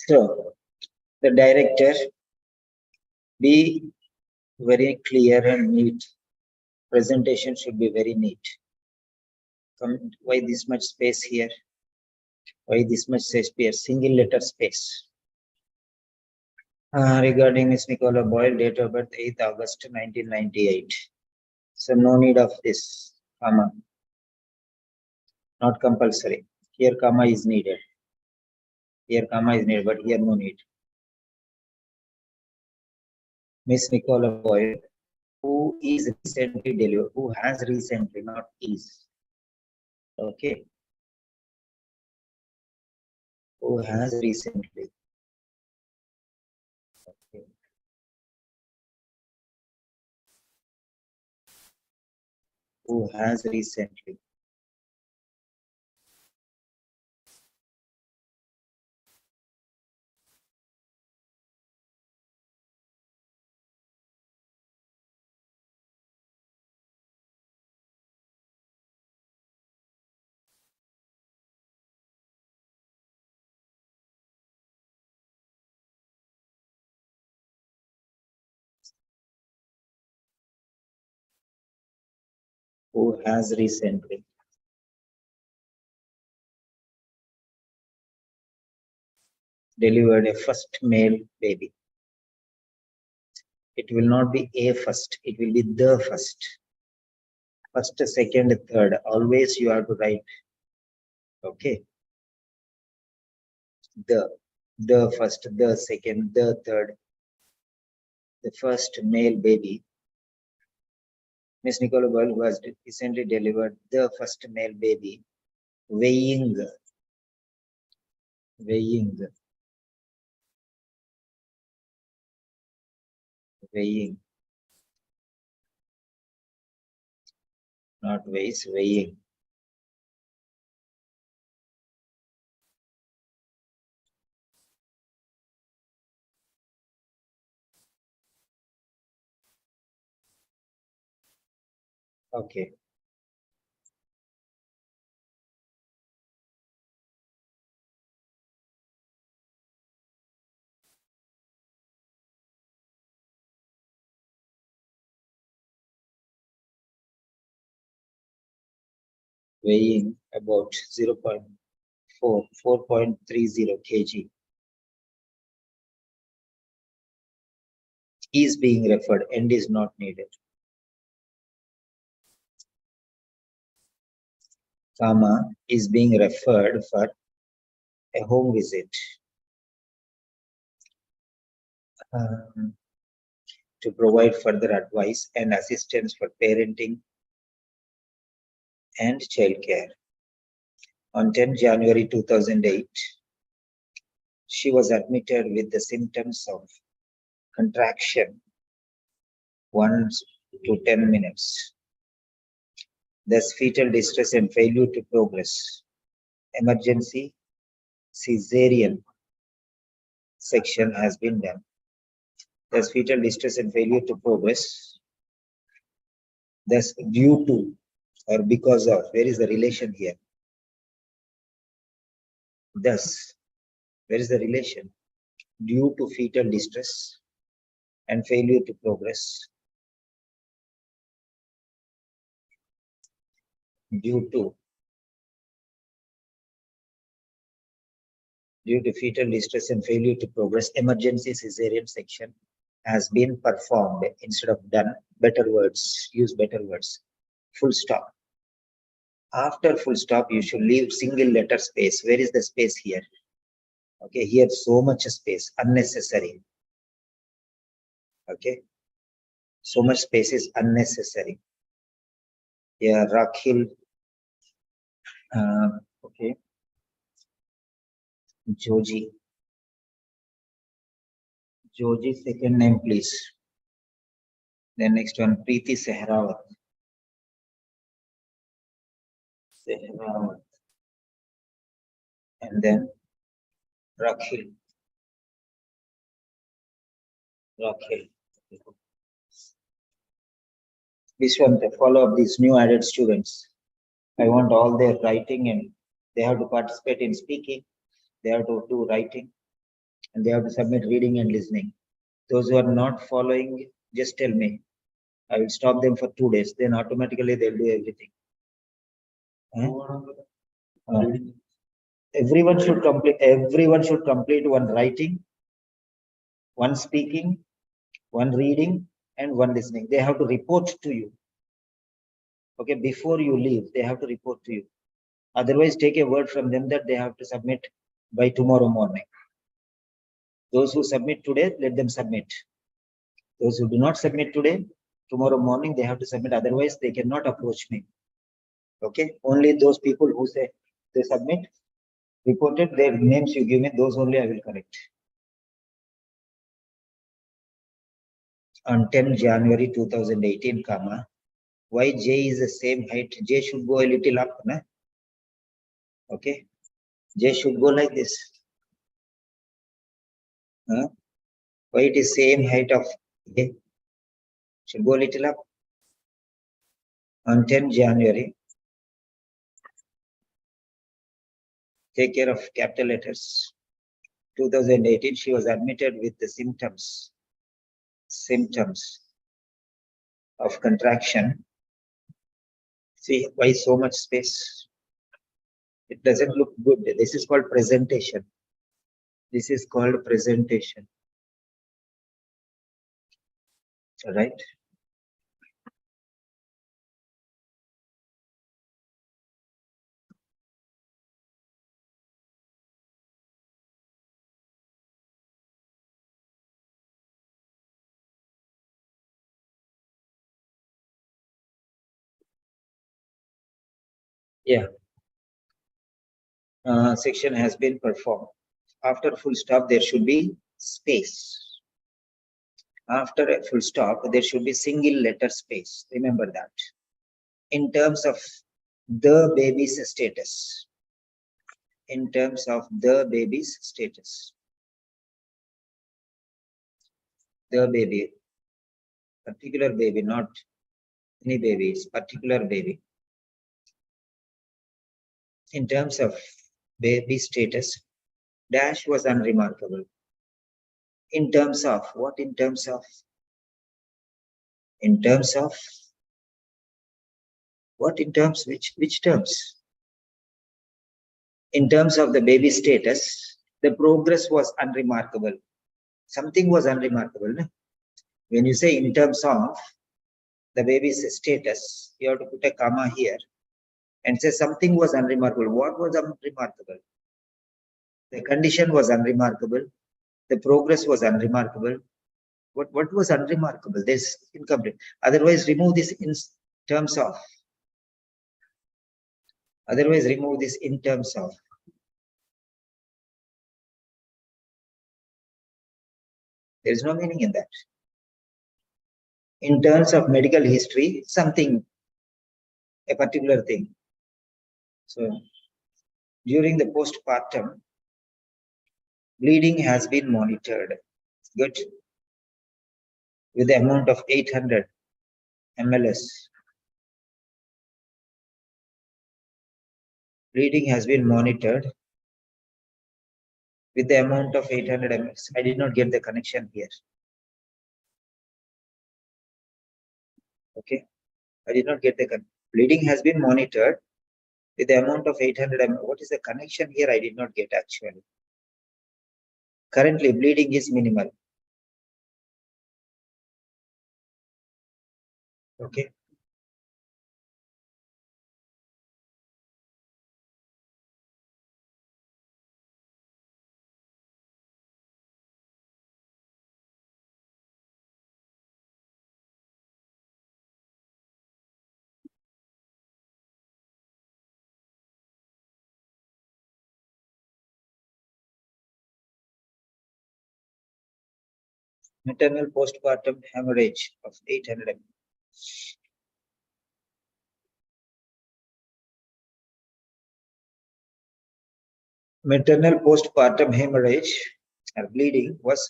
So the director, be very clear and neat. Presentation should be very neat. Why this much space here? Why this much space? Single letter space. Regarding Miss Nicola Boyle, date of birth 8th August 1998. So no need of this comma. Not compulsory. Here comma is needed. Here comma is needed, but here no need. Miss Nicola Boyle, who is recently delivered, who has recently, not is. Okay. Who has recently. Okay. Who has recently. Who has recently. Delivered a first male baby. It will not be a first, it will be the first. First, second, third. Always you have to write. Okay. The first, the second, the third. The first male baby. Miss Nicola Boyle was recently delivered the first male baby, weighing, not weighs, weighing. Okay. Weighing about 4.30 kg. Is being referred, and is not needed. Comma is being referred for a home visit. To provide further advice and assistance for parenting and childcare. On 10 January 2008, she was admitted with the symptoms of contraction 1 to 10 minutes. Thus, fetal distress and failure to progress. Emergency cesarean section has been done. Thus, fetal distress and failure to progress. Thus, due to or because of, where is the relation here? Thus, where is the relation? Due to fetal distress and failure to progress. Due to fetal distress and failure to progress, emergency cesarean section has been performed instead of done. Better words, use better words. Full stop. After full stop, you should leave single letter space. Where is the space here? Okay, here so much space, unnecessary. Okay, so much space is unnecessary. Yeah, Rakhil. Okay. Joji, second name, please. Then next one, Preeti Sehrawat. And then Rakhil. Vishwant, follow up these new added students. I want all their writing, and they have to participate in speaking. They have to do writing. and they have to submit reading and listening. Those who are not following, just tell me. I will stop them for 2 days. Then automatically they'll do everything. Everyone should complete. Everyone should complete one writing, one speaking, one reading, and one listening. They have to report to you. Okay, before you leave, they have to report to you. Otherwise, take a word from them that they have to submit by tomorrow morning. Those who submit today, let them submit. Those who do not submit today, tomorrow morning they have to submit. Otherwise, they cannot approach me. Okay, only those people who say they submit, reported, their names you give me, those only I will correct. On 10 January 2018, why J is the same height? J should go a little up, na? Okay, J should go like this. Why it is same height of A? Should go a little up. On 10 January, take care of capital letters. 2018, she was admitted with the symptoms of contraction. See, why so much space? It doesn't look good. This is called presentation. This is called presentation. Right? Yeah. Section has been performed. After full stop, there should be space. After a full stop, there should be single letter space. Remember that. In terms of the baby's status. In terms of the baby's status. The baby. Particular baby, not any baby, it's particular baby. In terms of baby status, dash was unremarkable. In terms of, what in terms of? In terms of, what in terms, which terms? In terms of the baby status, the progress was unremarkable. Something was unremarkable. No? When you say in terms of the baby's status, you have to put a comma here and say something was unremarkable. What was unremarkable? The condition was unremarkable. The progress was unremarkable. What was unremarkable? This incomplete. Otherwise, remove this in terms of. Otherwise, remove this in terms of. There is no meaning in that. In terms of medical history, something, a particular thing. So, during the postpartum, bleeding has been monitored. Good. With the amount of 800 mls. Bleeding has been monitored with the amount of 800 mls. I did not get the connection here. Okay. I did not get the connection. Bleeding has been monitored with the amount of 800 ml. What is the connection here? I did not get actually. Currently, bleeding is minimal. Okay. Maternal postpartum hemorrhage of 800 ml. Maternal postpartum hemorrhage or bleeding was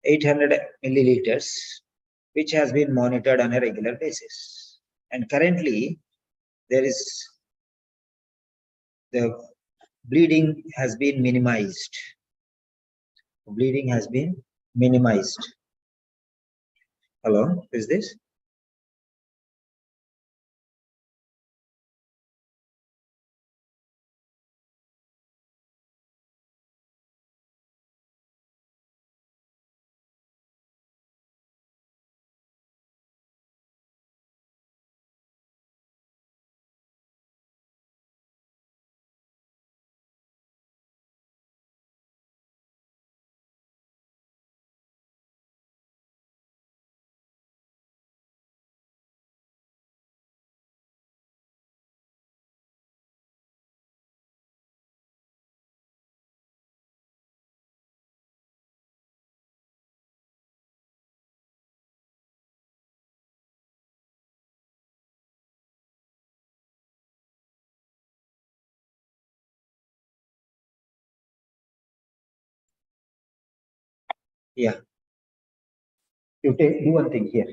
800 milliliters, which has been monitored on a regular basis. And currently, there is the bleeding has been minimized. Bleeding has been minimized. Hello, is this? Yeah. You do one thing here.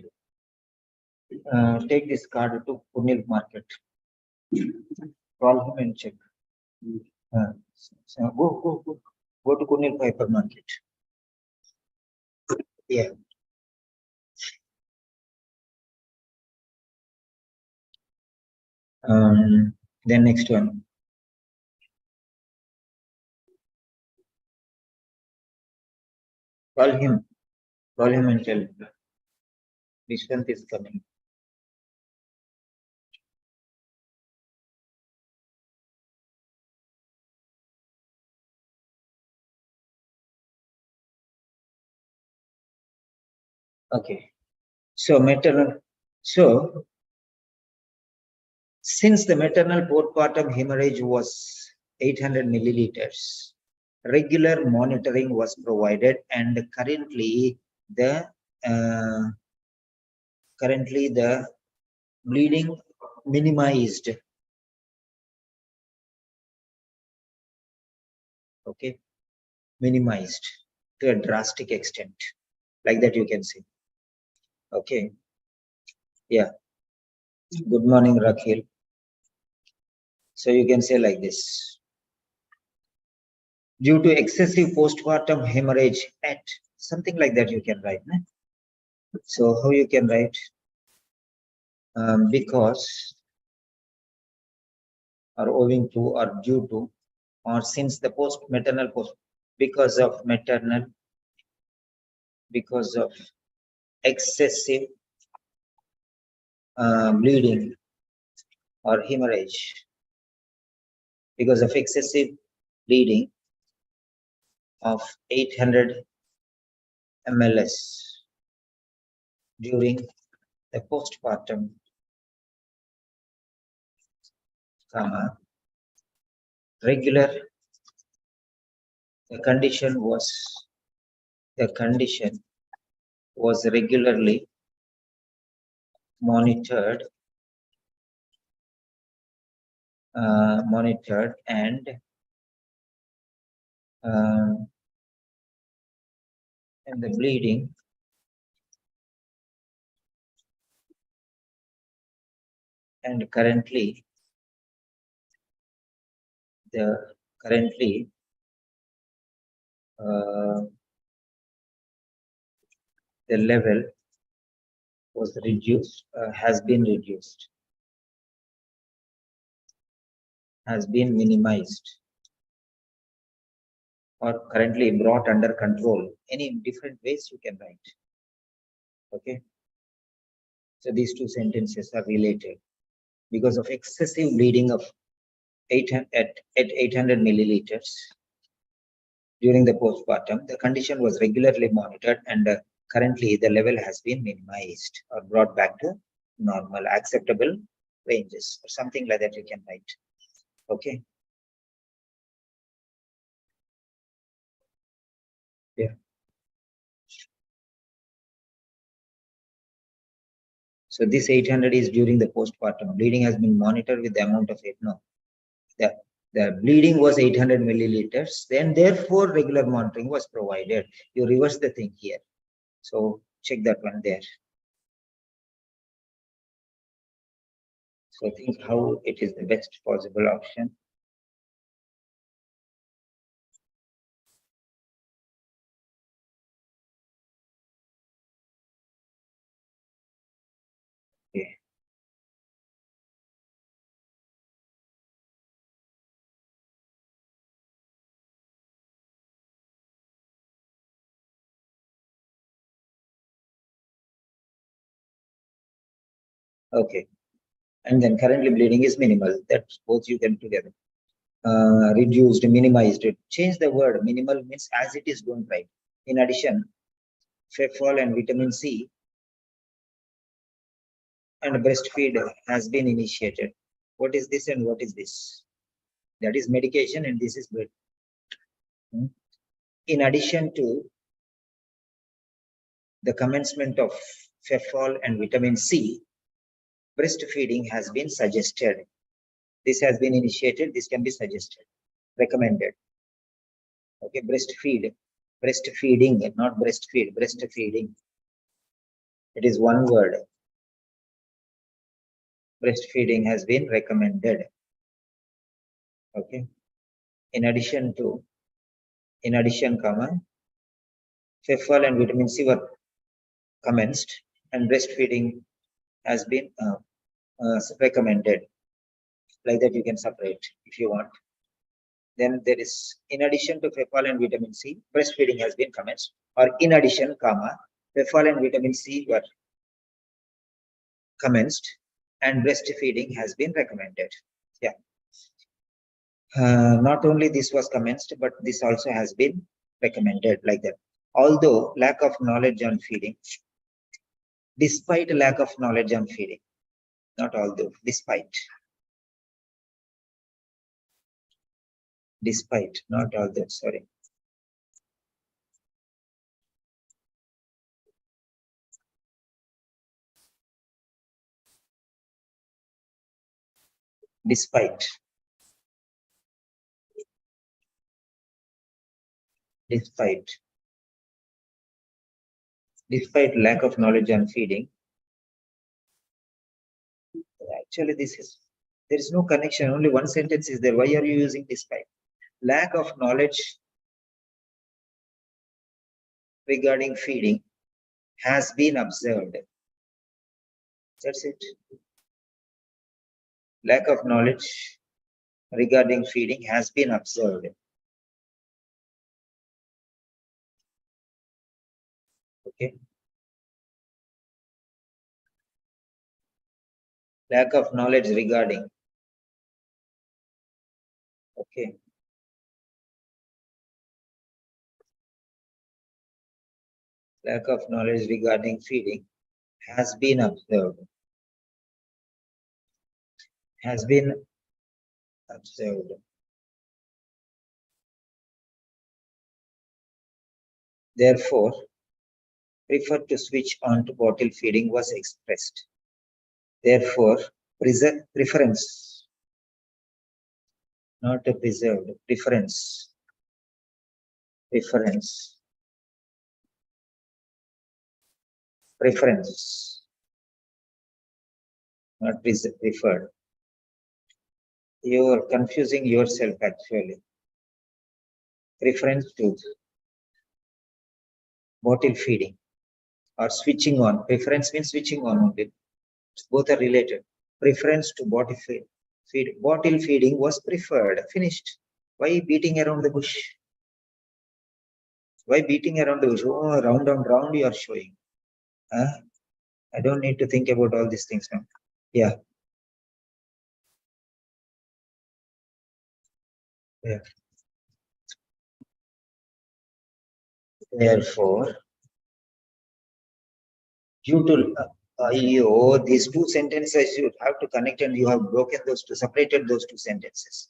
Take this card to Punil market. Call him and check. So go to Kunil hypermarket. Yeah. Then next one. Call him and tell him Vishwant is coming. Okay. So maternal. So since the maternal postpartum hemorrhage was 800 milliliters, regular monitoring was provided, and currently the bleeding minimized. Okay, minimized to a drastic extent, like that you can see. Okay, yeah. Good morning, Rakhil. So you can say like this: due to excessive postpartum hemorrhage at something like that you can write. Né? So how you can write? Because or owing to or due to or since the maternal because of excessive bleeding or hemorrhage, because of excessive bleeding of 800 mls during the postpartum, regular the condition was regularly monitored and the bleeding and currently the level was reduced, has been minimized, or currently brought under control. Any different ways you can write. Okay. So these two sentences are related. Because of excessive bleeding of 800 milliliters during the postpartum, the condition was regularly monitored, and currently the level has been minimized or brought back to normal, acceptable ranges, or something like that you can write. Okay. Yeah. So this 800 is during the postpartum. Bleeding has been monitored with the amount of it. No, the bleeding was 800 milliliters. Then therefore regular monitoring was provided. You reverse the thing here. So check that one there. So think how it is the best possible option. Okay. And then currently bleeding is minimal. That's both you can together. Reduced, minimized. Change the word. Minimal means as it is, don't write. In addition, Fefol and vitamin C and breastfeed has been initiated. What is this and what is this? That is medication and this is blood. In addition to the commencement of Fefol and vitamin C, breastfeeding has been suggested. This has been initiated. This can be suggested, recommended. Okay, breastfeeding, not breastfeed, breastfeeding. It is one word. Breastfeeding has been recommended. Okay. In addition, comma, Fefol and vitamin C were commenced, and breastfeeding has been recommended. Like that, you can separate if you want. Then there is, in addition to Fefol and vitamin C, breastfeeding has been commenced, or in addition, comma, Fefol and vitamin C were commenced, and breastfeeding has been recommended. Yeah. Not only this was commenced, but this also has been recommended, like that. Although lack of knowledge on feeding, despite lack of knowledge on feeding, not although, despite, not although, sorry. Despite lack of knowledge on feeding, actually there is no connection, only one sentence is there. Why are you using despite? Lack of knowledge regarding feeding has been observed. That's it. Lack of knowledge regarding feeding has been observed. Okay. Lack of knowledge regarding. Okay. Lack of knowledge regarding feeding has been observed. Has been observed. Therefore, prefer to switch on to bottle feeding was expressed. Therefore, preference, not a preserved, preference, not preferred. You are confusing yourself actually. Preference to bottle feeding or switching on. Preference means switching on only. Both are related. Preference to bottle feeding was preferred. Finished. Why beating around the bush? Why beating around the bush? Oh, round and round you are showing. I don't need to think about all these things now. Yeah. Yeah. Therefore, due to these two sentences you have to connect, and you have broken those two, separated those two sentences.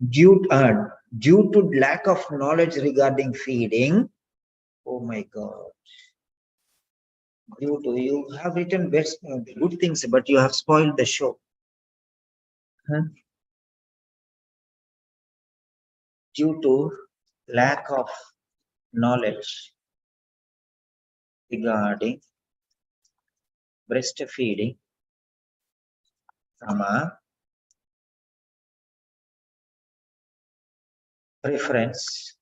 Due to lack of knowledge regarding feeding. Oh my God. You have written good things, but you have spoiled the show. Due to lack of knowledge regarding breastfeeding, preference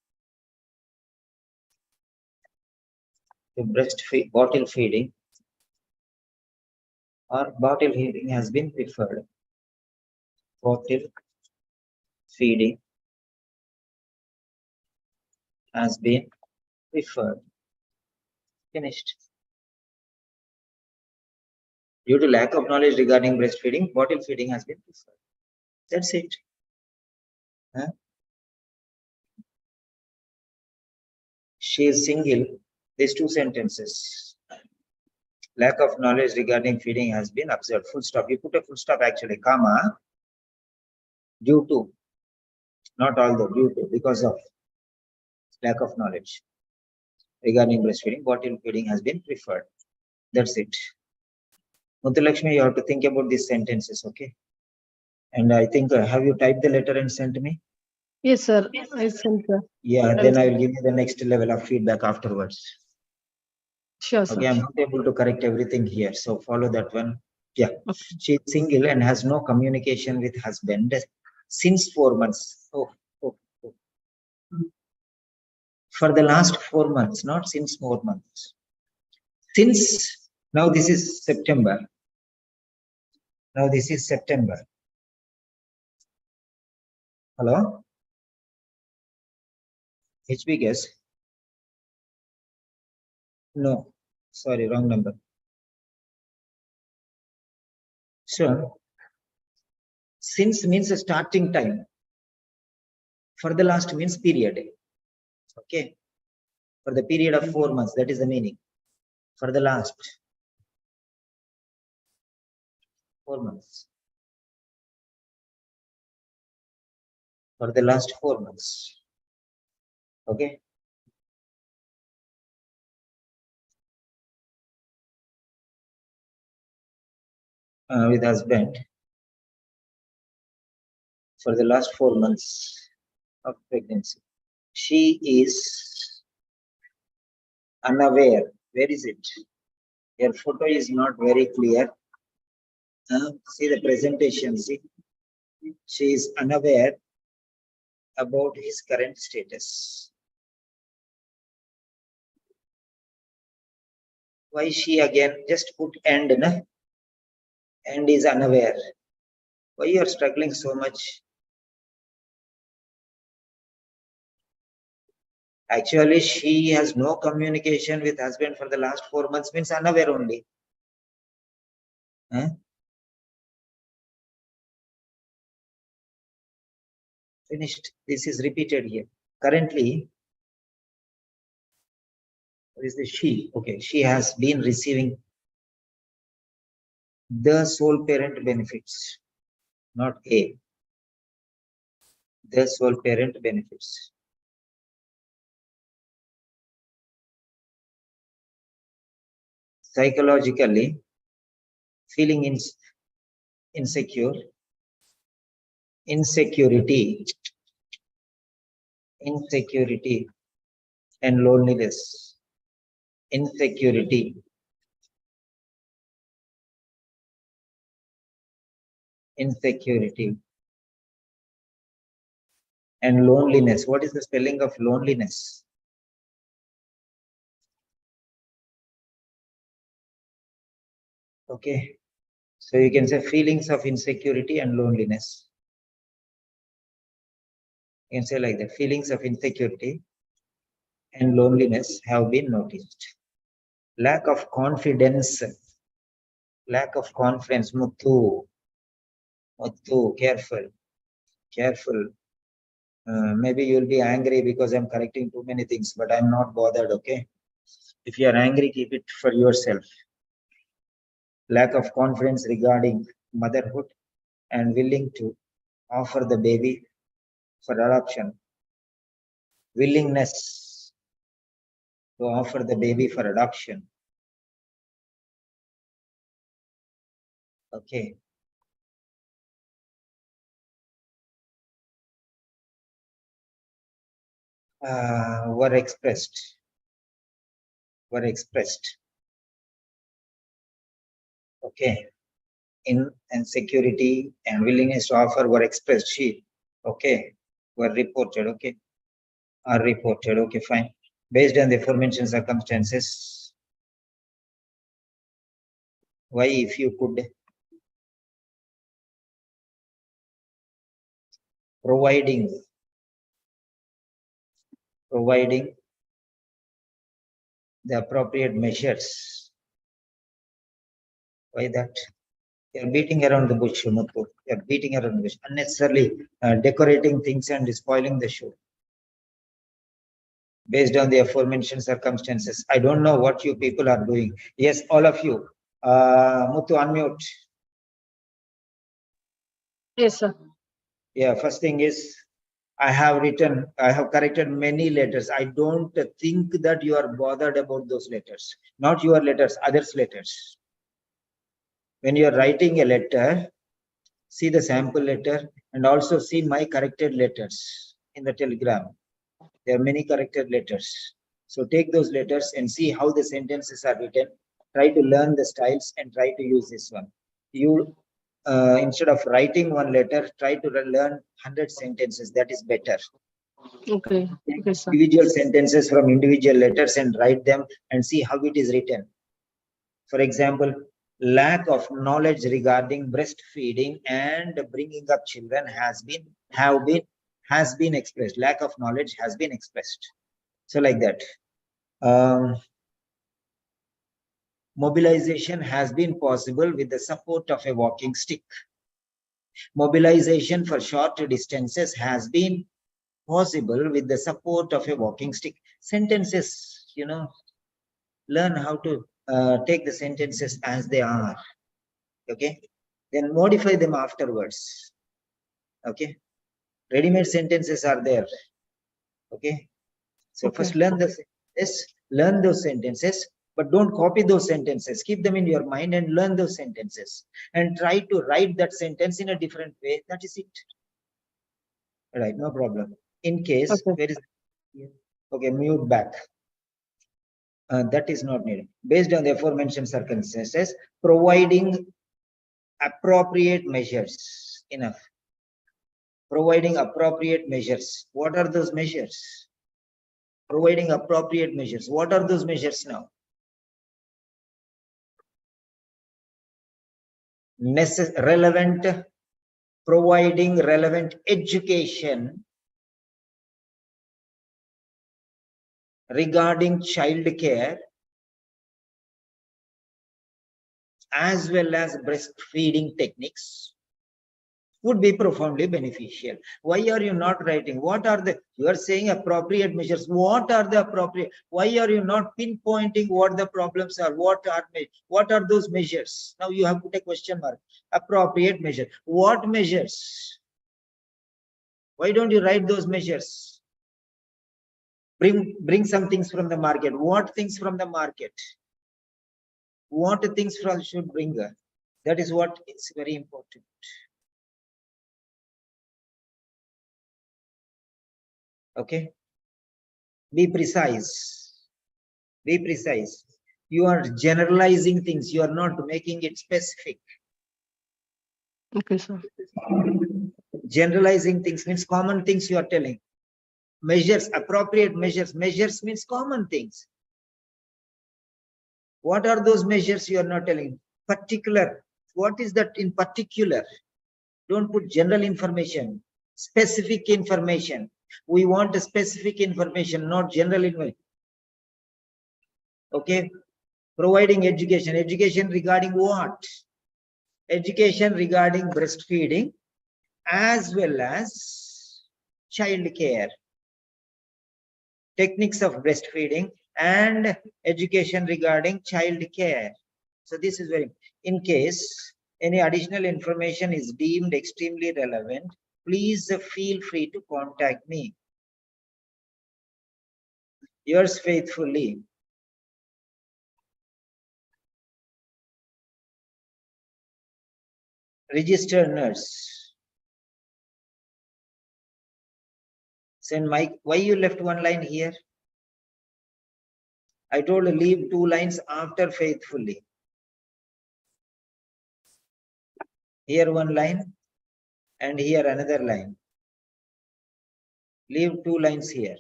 to bottle feeding or bottle feeding has been preferred. Bottle feeding has been preferred. Finished. Due to lack of knowledge regarding breastfeeding, bottle feeding has been preferred. That's it. Huh? She is single. These two sentences. Lack of knowledge regarding feeding has been observed. Full stop. You put a full stop actually, comma, due to, not although, due to, because of lack of knowledge regarding breastfeeding, bottle feeding has been preferred. That's it. Muthu Lakshmi, you have to think about these sentences, okay? And I think, have you typed the letter and sent me? Yes, sir. I sent. Yeah, then I will give you the next level of feedback afterwards. Sure, sir. Okay, I'm not able to correct everything here, so follow that one. Yeah, she is single and has no communication with husband since 4 months. Oh. For the last 4 months, not since 4 months. Since, now this is September. Now this is September. Hello? HB guess? No, sorry, wrong number. So, since means a starting time. For the last means period. Okay. For the period of 4 months, that is the meaning. For the last 4 months. For the last 4 months. Okay. With husband. For the last 4 months of pregnancy. She is unaware. Where is it? Your photo is not very clear. See the presentation. See, she is unaware about his current status. Why she again? Just put and, na? And is unaware. Why you are struggling so much? Actually, she has no communication with husband for the last 4 months, means unaware only. Huh? Finished. This is repeated here. Currently, what is the she? Okay, she has been receiving the sole parent benefits, not A. The sole parent benefits. Psychologically, feeling insecure, insecurity, and loneliness. Insecurity, and loneliness. What is the spelling of loneliness? Okay, so you can say feelings of insecurity and loneliness. You can say like that, feelings of insecurity and loneliness have been noticed. Lack of confidence, Muthu, careful. Maybe you'll be angry because I'm correcting too many things, but I'm not bothered, okay? If you are angry, keep it for yourself. Lack of confidence regarding motherhood and willing to offer the baby for adoption. Willingness to offer the baby for adoption. Okay. Were expressed. Okay. In and security and willingness to offer were expressed. She. Okay. Were reported. Okay. Are reported. Okay, fine. Based on the aforementioned circumstances, why, if you could, providing the appropriate measures Why that? You're beating around the bush, Muthu. You're beating around the bush, unnecessarily decorating things and spoiling the show. Based on the aforementioned circumstances, I don't know what you people are doing. Yes, all of you. Muthu, unmute. Yes, sir. Yeah, first thing is, I have corrected many letters. I don't think that you are bothered about those letters. Not your letters, others' letters. When you are writing a letter, see the sample letter and also see my corrected letters in the telegram. There are many corrected letters. So take those letters and see how the sentences are written. Try to learn the styles and try to use this one. You, instead of writing one letter, try to learn 100 sentences. That is better. Okay. Okay, sir. Individual sentences from individual letters and write them and see how it is written. For example, lack of knowledge regarding breastfeeding and bringing up children has been expressed. Lack of knowledge has been expressed. So like that. Mobilization has been possible with the support of a walking stick. Mobilization for short distances has been possible with the support of a walking stick. Sentences, learn how to take the sentences as they are. Okay, then modify them afterwards. Okay, ready-made sentences are there. Okay, so Okay. first learn those sentences, but don't copy those sentences. Keep them in your mind and learn those sentences and try to write that sentence in a different way. That is it. Right, no problem. In case, Okay. where is, okay, mute back. That is not needed. Based on the aforementioned circumstances, providing appropriate measures. Enough. Providing appropriate measures. What are those measures? Providing appropriate measures. What are those measures now? Providing relevant education regarding child care as well as breastfeeding techniques would be profoundly beneficial. Why are you not writing? What are you are saying appropriate measures. What are the appropriate? Why are you not pinpointing what the problems are? What are those measures? Now you have put a question mark. Appropriate measure. What measures? Why don't you write those measures? Bring some things from the market. What things from the market? What things should bring? That is what is very important. Okay, be precise. Be precise. You are generalizing things. You are not making it specific. Okay, sir. Generalizing things means common things you are telling. Measures, appropriate measures. Measures means common things. What are those measures you are not telling? Particular. What is that in particular? Don't put general information. Specific information. We want a specific information, not general information. Okay. Providing education. Education regarding what? Education regarding breastfeeding as well as child care. Techniques of breastfeeding and education regarding child care. So this is very, in case any additional information is deemed extremely relevant, please feel free to contact me. Yours faithfully, registered nurse. Send Mike. Why you left one line here? I told you leave 2 lines after faithfully. Here 1 line and here another line. Leave 2 lines here.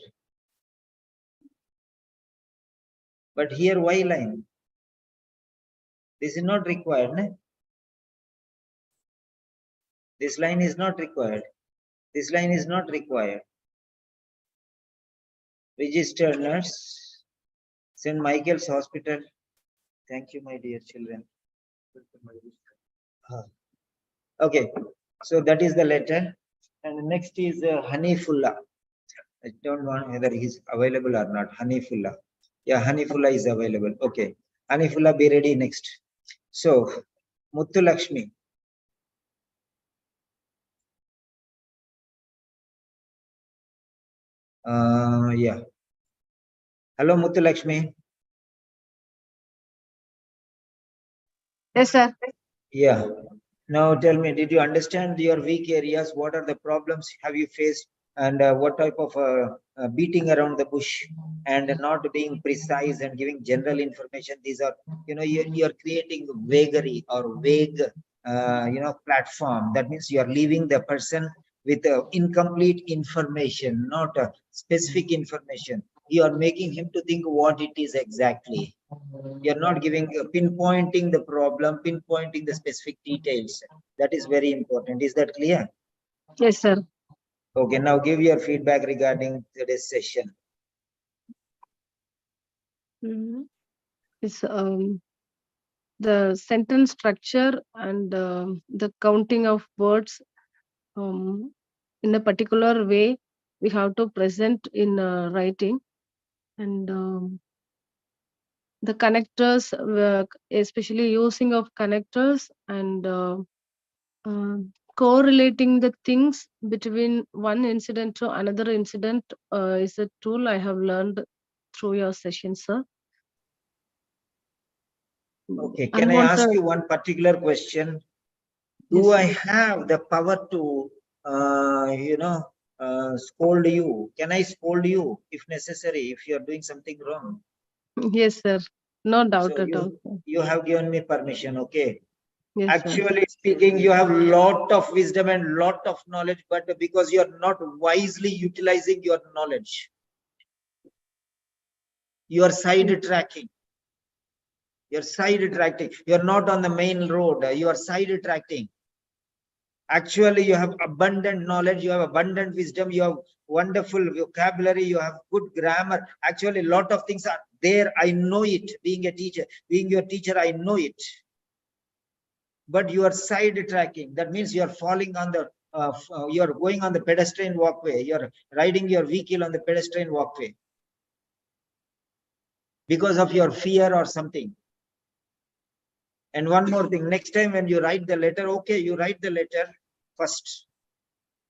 But here why line? This is not required. No? This line is not required. This line is not required. Registered nurse, St. Michael's Hospital. Thank you, my dear children. Okay, so that is the letter. And next is Hanifulla. I don't know whether he's available or not. Hanifulla. Yeah, Hanifulla is available. Okay. Hanifulla, be ready next. So, Muthu Lakshmi. Yeah. Hello, Muthu Lakshmi. Yes, sir. Yeah. Now tell me, did you understand your weak areas? What are the problems have you faced? And what type of beating around the bush and not being precise and giving general information? These are, you're creating vagary or vague, platform. That means you're leaving the person with incomplete information, not specific information. You are making him to think what it is exactly. You're not giving pinpointing the problem, pinpointing the specific details. That is very important. Is that clear? Yes, sir. Okay, now give your feedback regarding today's session. It's the sentence structure and the counting of words in a particular way we have to present in writing, and the connectors, especially using of connectors and correlating the things between one incident to another incident is a tool I have learned through your session, sir. Okay, can I ask you one particular question? Do I have the power to, scold you? Can I scold you if necessary, if you're doing something wrong? Yes, sir. No doubt So at all. you have given me permission, okay? Yes, Actually speaking, you have lot of wisdom and lot of knowledge, but because you are not wisely utilizing your knowledge, you are sidetracking. You're sidetracking. You're not on the main road. You are sidetracking. Actually, you have abundant knowledge. You have abundant wisdom. You have wonderful vocabulary. You have good grammar. Actually, a lot of things are there. I know it. Being a teacher, being your teacher, I know it. But you are sidetracking. That means you are falling on the, you are going on the pedestrian walkway. You are riding your vehicle on the pedestrian walkway because of your fear or something. And one more thing, next time when you write the letter, okay, you write the letter first.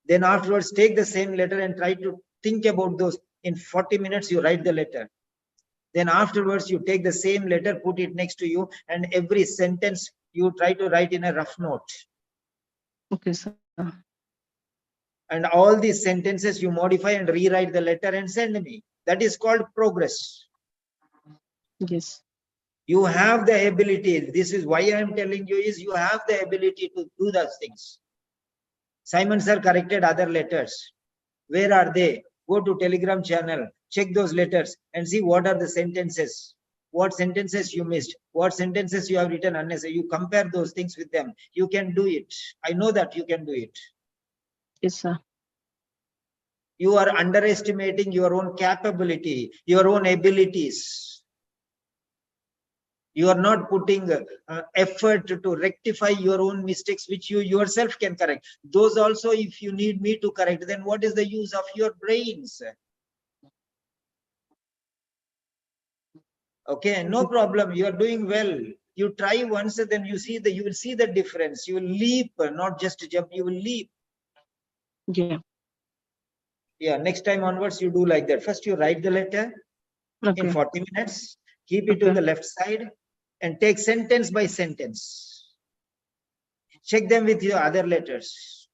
Then afterwards, take the same letter and try to think about those. In 40 minutes, you write the letter. Then afterwards, you take the same letter, put it next to you, and every sentence you try to write in a rough note. Okay, sir. And all these sentences you modify and rewrite the letter and send me. That is called progress. Yes. You have the ability. This is why I am telling you is you have the ability to do those things. Simon sir corrected other letters. Where are they? Go to Telegram channel, check those letters and see what are the sentences. What sentences you missed, what sentences you have written unnecessary. You compare those things with them. You can do it. I know that you can do it. Yes, sir. You are underestimating your own capability, your own abilities. You are not putting effort to rectify your own mistakes, which you yourself can correct. Those also, if you need me to correct, then what is the use of your brains? Okay, no problem. You are doing well. You try once, then you will see the difference. You will leap, not just jump. You will leap. Yeah. Yeah. Next time onwards, you do like that. First, you write the letter in 40 minutes. Keep it to the left side, and take sentence by sentence. Check them with your other letters.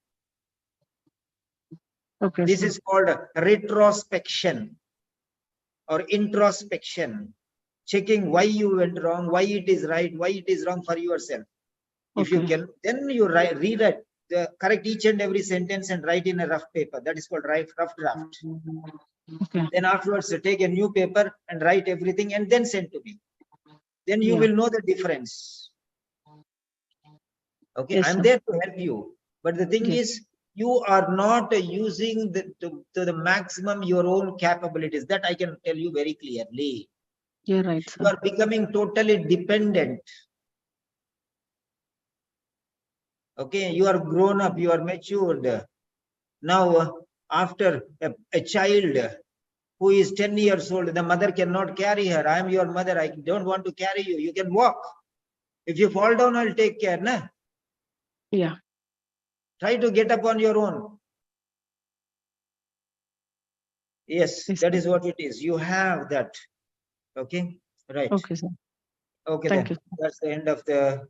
Okay. This is called retrospection or introspection. Checking why you went wrong, why it is right, why it is wrong for yourself. If you can, then you rewrite, correct each and every sentence and write in a rough paper. That is called rough draft. Okay. Then afterwards, take a new paper and write everything and then send to me. Then you will know the difference. Okay, Yes, I'm sir. there to help you. But the thing is, you are not using to the maximum your own capabilities. That I can tell you very clearly. You're right, sir. You are becoming totally dependent. Okay, you are grown up, you are matured. Now, after a child who is 10 years old, the mother cannot carry her. I am your mother, I don't want to carry you. You can walk. If you fall down, I'll take care. Nah? Yeah. Try to get up on your own. Yes, Yes, that sir. is what it is. You have that. Okay, right. Okay, sir. Okay, Thank then you. that's the end of the